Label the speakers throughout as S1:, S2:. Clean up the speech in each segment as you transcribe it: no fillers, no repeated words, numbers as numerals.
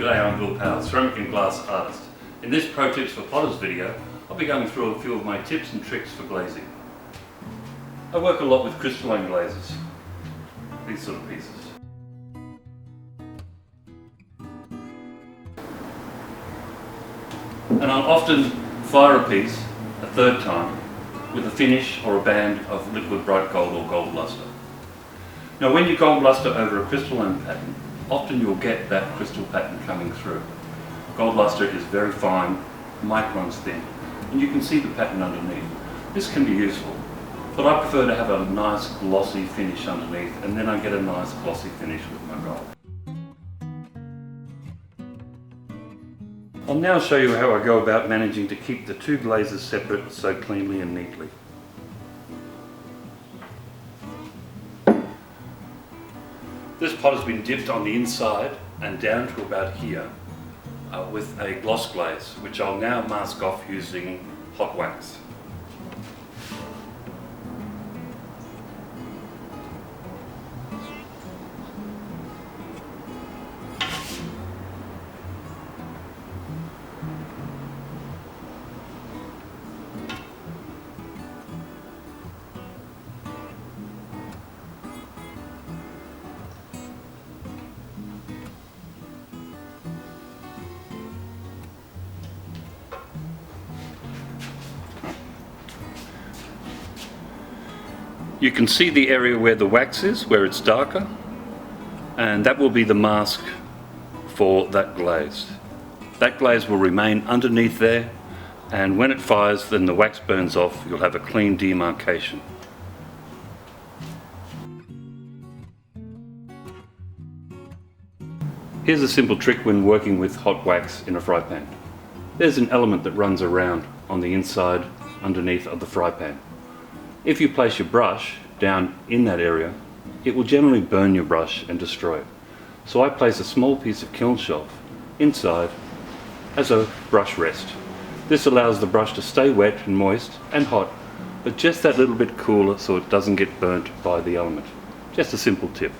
S1: G'day, I'm Bill Powell, ceramic and glass artist. In this Pro Tips for Potters video, I'll be going through a few of my tips and tricks for glazing. I work a lot with crystalline glazes, these sort of pieces. And I'll often fire a piece a third time with a finish or a band of liquid bright gold or gold luster. Now when you gold luster over a crystalline pattern, often you'll get that crystal pattern coming through. Gold luster is very fine, microns thin, and you can see the pattern underneath. This can be useful, but I prefer to have a nice glossy finish underneath, and then I get a nice glossy finish with my gold. I'll now show you how I go about managing to keep the two glazes separate so cleanly and neatly. This pot has been dipped on the inside and down to about here with a gloss glaze, which I'll now mask off using hot wax. You can see the area where the wax is, where it's darker, and that will be the mask for that glaze. That glaze will remain underneath there, and when it fires, then the wax burns off, you'll have a clean demarcation. Here's a simple trick when working with hot wax in a fry pan. There's an element that runs around on the inside underneath of the fry pan. If you place your brush down in that area, it will generally burn your brush and destroy it. So I place a small piece of kiln shelf inside as a brush rest. This allows the brush to stay wet and moist and hot, but just that little bit cooler so it doesn't get burnt by the element. Just a simple tip.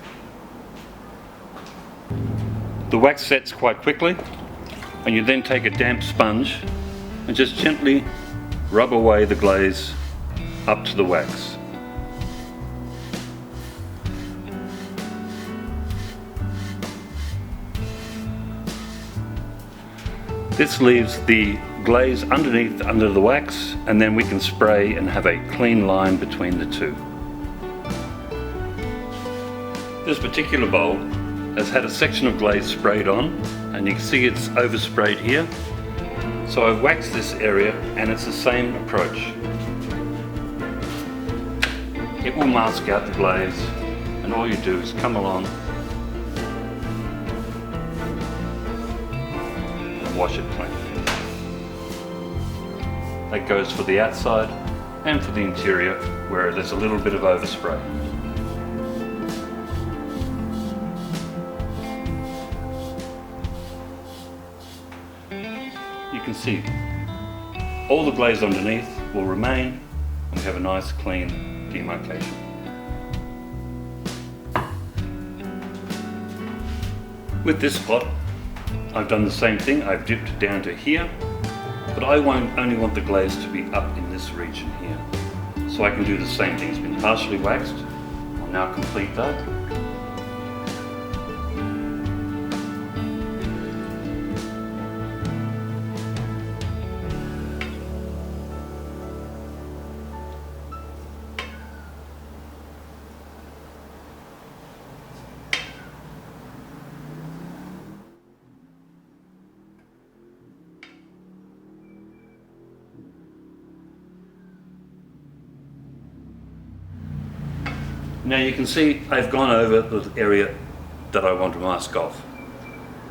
S1: The wax sets quite quickly, and you then take a damp sponge and just gently rub away the glaze up to the wax. This leaves the glaze underneath under the wax, and then we can spray and have a clean line between the two. This particular bowl has had a section of glaze sprayed on, and you can see it's oversprayed here. So I've waxed this area, and it's the same approach. It will mask out the glaze, and all you do is come along and wash it clean. That goes for the outside and for the interior where there's a little bit of overspray. You can see all the glaze underneath will remain, and we have a nice clean demarcation. With this pot, I've done the same thing. I've dipped down to here, but I only want the glaze to be up in this region here. So I can do the same thing. It's been partially waxed. I'll now complete that. Now you can see I've gone over the area that I want to mask off.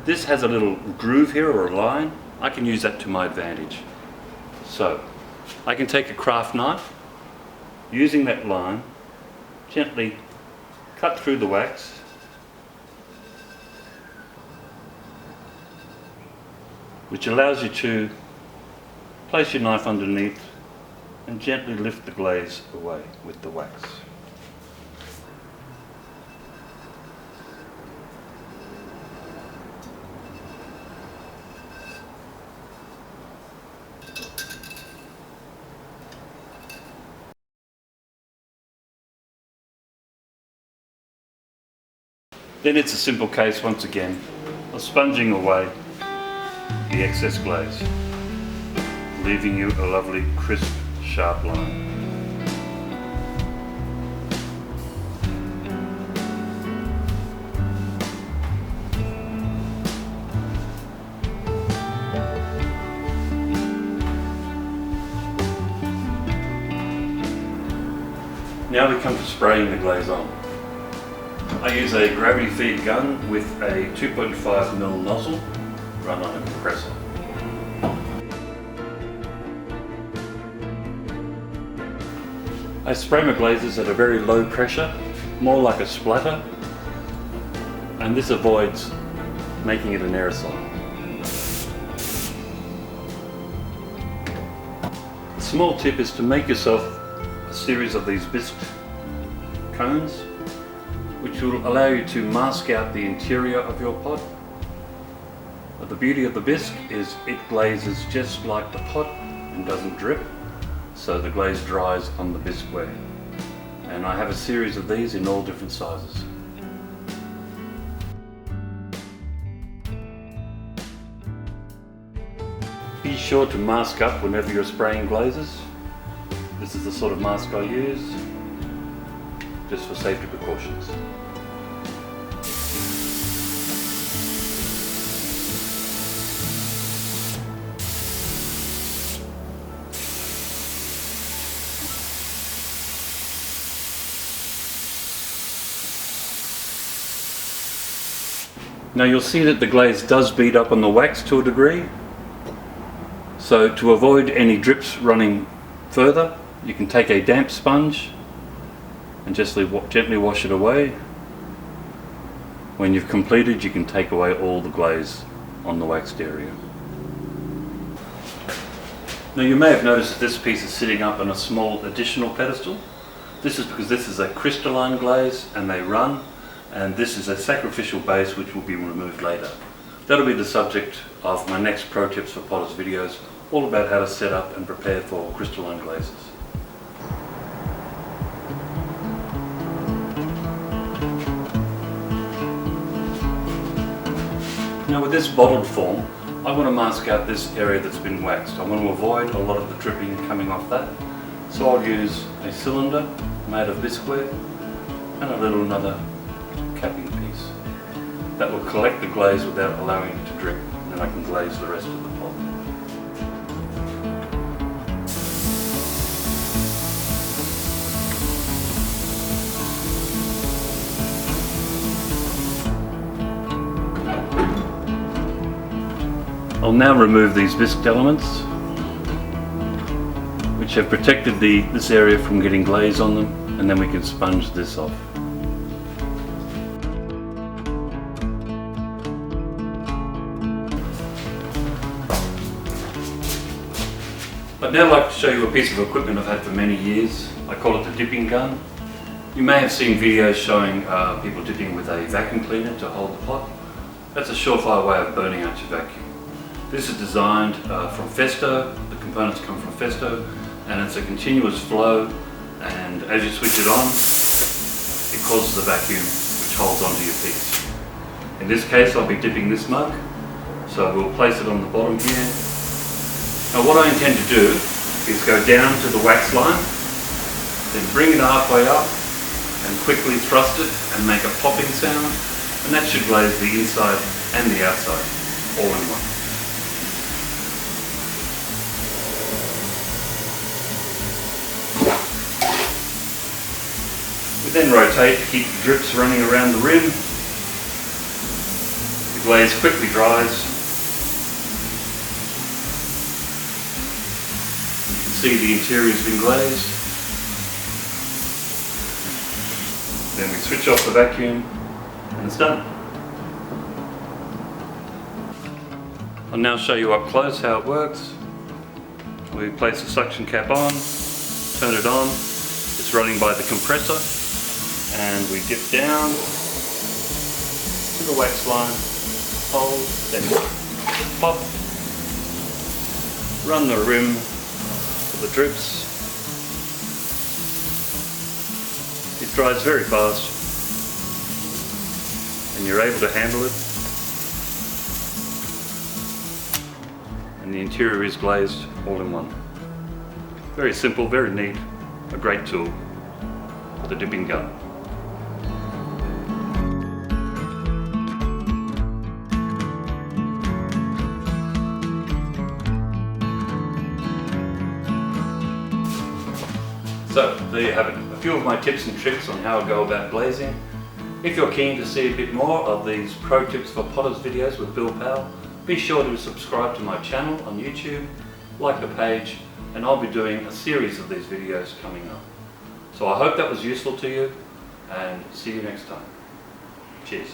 S1: This has a little groove here or a line. I can use that to my advantage. So I can take a craft knife, using that line, gently cut through the wax, which allows you to place your knife underneath and gently lift the glaze away with the wax. Then it's a simple case once again of sponging away the excess glaze, leaving you a lovely crisp, sharp line. Now we come to spraying the glaze on. I use a gravity feed gun with a 2.5mm nozzle run on a compressor. I spray my glazes at a very low pressure, more like a splatter, and this avoids making it an aerosol. A small tip is to make yourself a series of these bisque cones, which will allow you to mask out the interior of your pot. But the beauty of the bisque is it glazes just like the pot and doesn't drip, so the glaze dries on the bisqueware. And I have a series of these in all different sizes. Be sure to mask up whenever you're spraying glazes. This is the sort of mask I use, just for safety precautions. Now you'll see that the glaze does bead up on the wax to a degree, so to avoid any drips running further, you can take a damp sponge and just gently wash it away. When you've completed, you can take away all the glaze on the waxed area. Now you may have noticed that this piece is sitting up on a small additional pedestal. This is because this is a crystalline glaze and they run, and this is a sacrificial base which will be removed later. That'll be the subject of my next Pro Tips for Potters videos, all about how to set up and prepare for crystalline glazes. Now with this bottled form, I want to mask out this area that's been waxed. I want to avoid a lot of the dripping coming off that. So I'll use a cylinder made of bisqueware and another capping piece. That will collect the glaze without allowing it to drip, and then I can glaze the rest of the pot. I'll now remove these bisque elements, which have protected this area from getting glaze on them, and then we can sponge this off. I'd now like to show you a piece of equipment I've had for many years. I call it the dipping gun. You may have seen videos showing people dipping with a vacuum cleaner to hold the pot. That's a surefire way of burning out your vacuum. This is designed from Festo. The components come from Festo, and it's a continuous flow, and as you switch it on, it causes a vacuum which holds onto your piece. In this case, I'll be dipping this mug, so we'll place it on the bottom here. Now what I intend to do is go down to the wax line, then bring it halfway up and quickly thrust it and make a popping sound, and that should glaze the inside and the outside all in one. We then rotate to keep the drips running around the rim. The glaze quickly dries. You can see the interior's been glazed. Then we switch off the vacuum and it's done. I'll now show you up close how it works. We place the suction cap on, turn it on. It's running by the compressor. And we dip down to the wax line, hold, then pop, run the rim for the drips. It dries very fast, and you're able to handle it. And the interior is glazed all in one. Very simple, very neat, a great tool, the dipping gun. So there you have it, a few of my tips and tricks on how I go about glazing. If you're keen to see a bit more of these pro tips for potters videos with Bill Powell, be sure to subscribe to my channel on YouTube, like the page, and I'll be doing a series of these videos coming up. So I hope that was useful to you, and see you next time. Cheers.